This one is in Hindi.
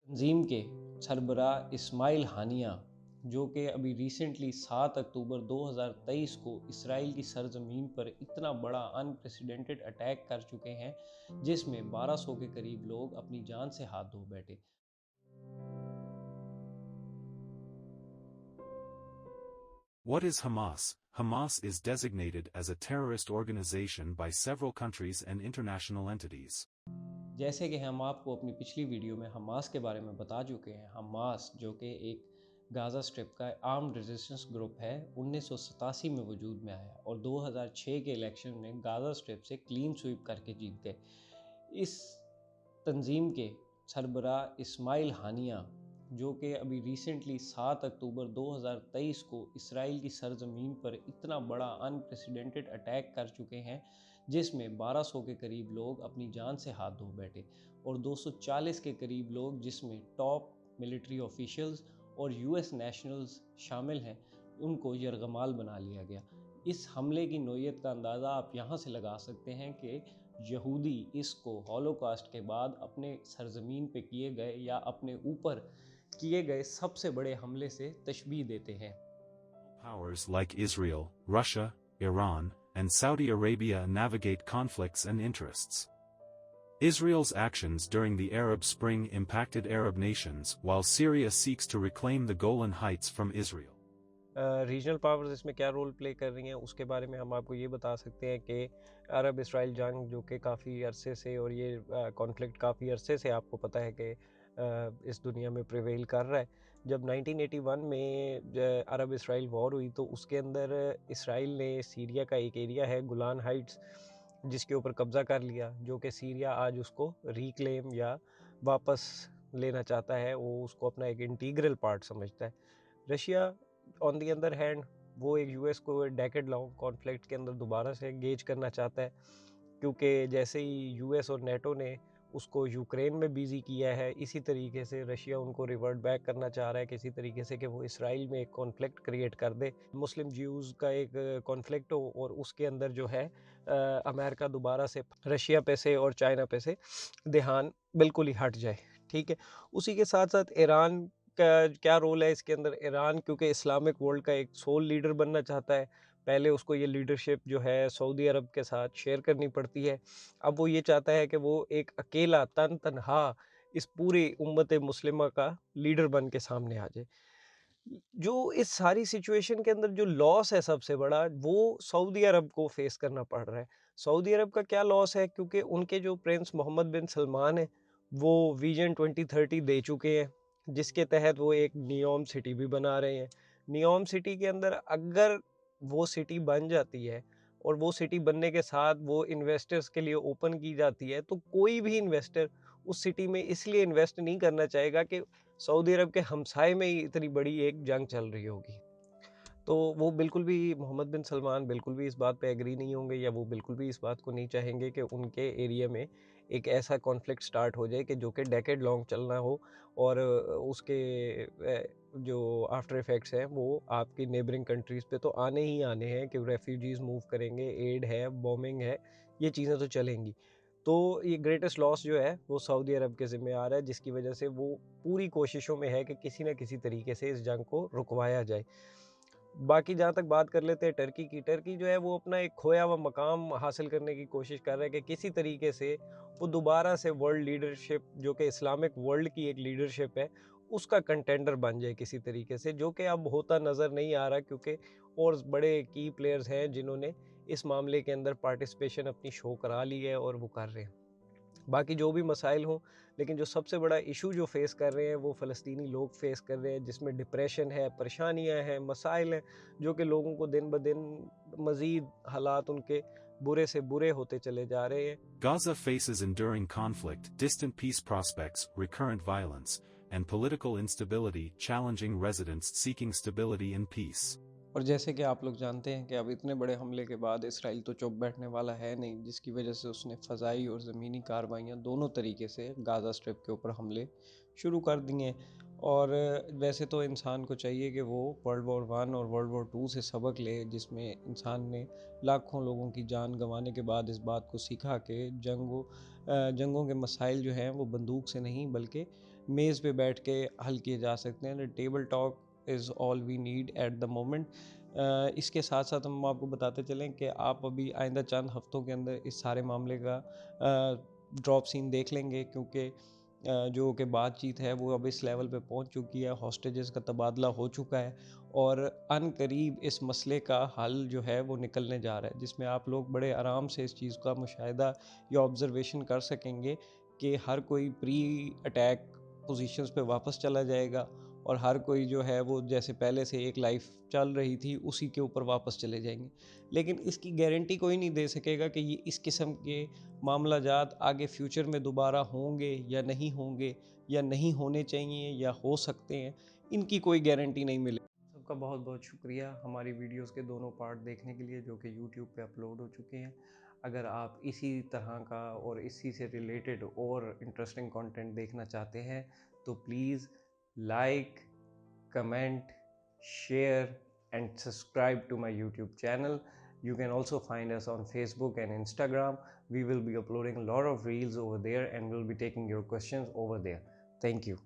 तंजीम के सरबराह इस्माइल हानिया, जो कि अभी रिसेंटली 7 अक्टूबर 2023 को इसराइल की सरजमीन पर इतना बड़ा अनप्रेसिडेंटेड अटैक कर चुके हैं, जिसमें 1200 के करीब लोग अपनी जान से हाथ धो बैठे। What is Hamas? Hamas is designated as a terrorist organization by several countries and international entities. जैसे कि हम आपको अपनी पिछली वीडियो में हमास के बारे में बता चुके हैं, हमास जो कि एक गाज़ा स्ट्रिप का आर्म्ड रेजिस्टेंस ग्रुप है, 1987 में वजूद में आया और 2006 के इलेक्शन में गाज़ा स्ट्रिप से क्लीन स्वीप करके जीत गए। इस तंजीम के सरबराह इस्माइल हानिया, जो कि अभी रिसेंटली 7 अक्टूबर 2023 को इसराइल की सरजमीन पर इतना बड़ा अनप्रेसिडेंटेड अटैक कर चुके हैं, जिसमें 1200 के करीब लोग अपनी जान से हाथ धो बैठे और 240 के करीब लोग, जिसमें टॉप मिलिट्री ऑफिशियल्स और यूएस नेशनल्स शामिल हैं, उनको यरगमाल बना लिया गया। इस हमले की नोयत का अंदाज़ा आप यहाँ से लगा सकते हैं कि यहूदी इसको हॉलोकास्ट के बाद अपने सरजमीन पे किए गए या अपने ऊपर किए गए सबसे बड़े हमले से तशबीह देते हैं। Powers like Israel, Russia, Iran, and Saudi Arabia navigate conflicts and interests. Israel's actions during the Arab Spring impacted Arab nations, while Syria seeks to reclaim the Golan Heights from Israel. Regional powers इसमें क्या रोल प्ले कर रही हैं उसके बारे में हम आपको ये बता सकते हैं कि अरब इसराइल जंग जो कि काफ़ी अरसे से, और ये कॉन्फ्लिक्ट काफ़ी अरसे से आपको पता है कि इस दुनिया में प्रिवेल कर रहा है। जब 1981 में अरब इसराइल वॉर हुई तो उसके अंदर इसराइल ने सीरिया का एक एरिया है गोलान हाइट्स, जिसके ऊपर कब्ज़ा कर लिया, जो कि सीरिया आज उसको रिक्लेम या वापस लेना चाहता है। वो उसको अपना एक इंटीग्रल पार्ट समझता है। Russia on the other hand वो एक यूएस को डेकेड लॉन्ग कॉन्फ्लिक्ट के अंदर दोबारा से एंगेज करना चाहता है, क्योंकि जैसे ही यूएस और नेटो ने उसको यूक्रेन में बिजी किया है, इसी तरीके से रशिया उनको रिवर्ट बैक करना चाह रहा है किसी तरीके से, कि वो इसराइल में एक कॉन्फ्लिक्ट क्रिएट कर दे, मुस्लिम ज्यूज़ का एक कॉन्फ्लिक्ट हो, और उसके अंदर जो है अमेरिका दोबारा से रशिया पे से और चाइना पे से ध्यान बिल्कुल ही हट जाए। ठीक है, उसी के साथ साथ ईरान का क्या रोल है इसके अंदर। ईरान क्योंकि इस्लामिक वर्ल्ड का एक सोल लीडर बनना चाहता है, पहले उसको ये लीडरशिप जो है सऊदी अरब के साथ शेयर करनी पड़ती है। अब वो ये चाहता है कि वो एक अकेला तनहा इस पूरी उम्मत मुस्लिमा का लीडर बन के सामने आ जाए। जो इस सारी सिचुएशन के अंदर जो लॉस है सबसे बड़ा, वो सऊदी अरब को फेस करना पड़ रहा है। सऊदी अरब का क्या लॉस है, क्योंकि उनके जो प्रिंस मोहम्मद बिन सलमान है, वो विजन 2030 दे चुके हैं, जिसके तहत वो एक नियोम सिटी भी बना रहे हैं। नियोम सिटी के अंदर अगर वो सिटी बन जाती है और वो सिटी बनने के साथ वो इन्वेस्टर्स के लिए ओपन की जाती है, तो कोई भी इन्वेस्टर उस सिटी में इसलिए इन्वेस्ट नहीं करना चाहेगा कि सऊदी अरब के हमसाए में ही इतनी बड़ी एक जंग चल रही होगी। तो वो बिल्कुल भी, मोहम्मद बिन सलमान बिल्कुल भी इस बात पे एग्री नहीं होंगे, या वो बिल्कुल भी इस बात को नहीं चाहेंगे कि उनके एरिया में एक ऐसा कॉन्फ्लिक्ट स्टार्ट हो जाए कि जो कि डेकेड लॉन्ग चलना हो, और उसके जो आफ्टर इफ़ेक्ट्स हैं वो आपकी नेबरिंग कंट्रीज़ पे तो आने ही आने हैं, कि रेफ्यूजीज़ मूव करेंगे, एड है, बॉम्बिंग है, ये चीज़ें तो चलेंगी। तो ये ग्रेटेस्ट लॉस जो है वो सऊदी अरब के ज़िम्मे आ रहा है, जिसकी वजह से वो पूरी कोशिशों में है कि किसी न किसी तरीके से इस जंग को रुकवाया जाए। बाकी जहाँ तक बात कर लेते हैं टर्की की, टर्की जो है वो अपना एक खोया हुआ मकाम हासिल करने की कोशिश कर रहा है कि किसी तरीके से वो दोबारा से वर्ल्ड लीडरशिप, जो कि इस्लामिक वर्ल्ड की एक लीडरशिप है, उसका कंटेंडर बन जाए किसी तरीके से, जो कि अब होता नज़र नहीं आ रहा, क्योंकि और बड़े की प्लेयर्स हैं जिन्होंने इस मामले के अंदर पार्टिसिपेशन अपनी शो करा ली है और वो कर रहे हैं। बाकी जो भी मसाइल हों, लेकिन जो सबसे बड़ा इशू जो फेस कर रहे हैं वो फ़लस्तीनी लोग फेस कर रहे हैं, जिसमें डिप्रेशन है, परेशानियां हैं, मसाइल हैं, जो कि लोगों को दिन ब दिन मज़ीद हालात उनके बुरे से बुरे होते चले जा रहे हैं। Gaza faces enduring conflict, distant peace prospects, recurrent violence, and political instability, challenging residents seeking stability and peace. और जैसे कि आप लोग जानते हैं कि अब इतने बड़े हमले के बाद इसराइल तो चुप बैठने वाला है नहीं, जिसकी वजह से उसने फ़ज़ाई और ज़मीनी कार्रवाइयाँ दोनों तरीके से गाज़ा स्ट्रिप के ऊपर हमले शुरू कर दिए हैं। और वैसे तो इंसान को चाहिए कि वो वर्ल्ड वॉर 1 और वर्ल्ड वॉर 2 से सबक ले, जिसमें इंसान ने लाखों लोगों की जान गंवाने के बाद इस बात को सीखा कि जंगों के मसाइल जो हैं वो बंदूक से नहीं बल्कि मेज़ पे बैठ के हल किए जा सकते हैं। Table talk is all we need at the moment. इसके साथ साथ हम आपको बताते चलें कि आप अभी आइंदा चंद हफ्तों के अंदर इस सारे मामले का ड्रॉप सीन देख लेंगे, क्योंकि जो कि बातचीत है वो अब इस लेवल पे पहुंच चुकी है, हॉस्टेजेस का तबादला हो चुका है और अनकरीब इस मसले का हल जो है वो निकलने जा रहा है, जिसमें आप लोग बड़े आराम से इस चीज़ का मुशाहिदा या ऑब्ज़र्वेशन कर सकेंगे कि हर कोई प्री अटैक पोजीशंस पे वापस चला जाएगा और हर कोई जो है वो जैसे पहले से एक लाइफ चल रही थी उसी के ऊपर वापस चले जाएंगे। लेकिन इसकी गारंटी कोई नहीं दे सकेगा कि ये इस किस्म के मामला जात आगे फ्यूचर में दोबारा होंगे या नहीं होने चाहिए या हो सकते हैं, इनकी कोई गारंटी नहीं मिले। सबका बहुत बहुत शुक्रिया हमारी वीडियोस के दोनों पार्ट देखने के लिए, जो कि यूट्यूब पे अपलोड हो चुके हैं। अगर आप इसी तरह का और इसी से रिलेटेड और इंटरेस्टिंग कंटेंट देखना चाहते हैं तो please like, comment, share and subscribe to my YouTube channel. You can also find us on Facebook and Instagram. We will be uploading a lot of reels over there and we'll be taking your questions over there. Thank you.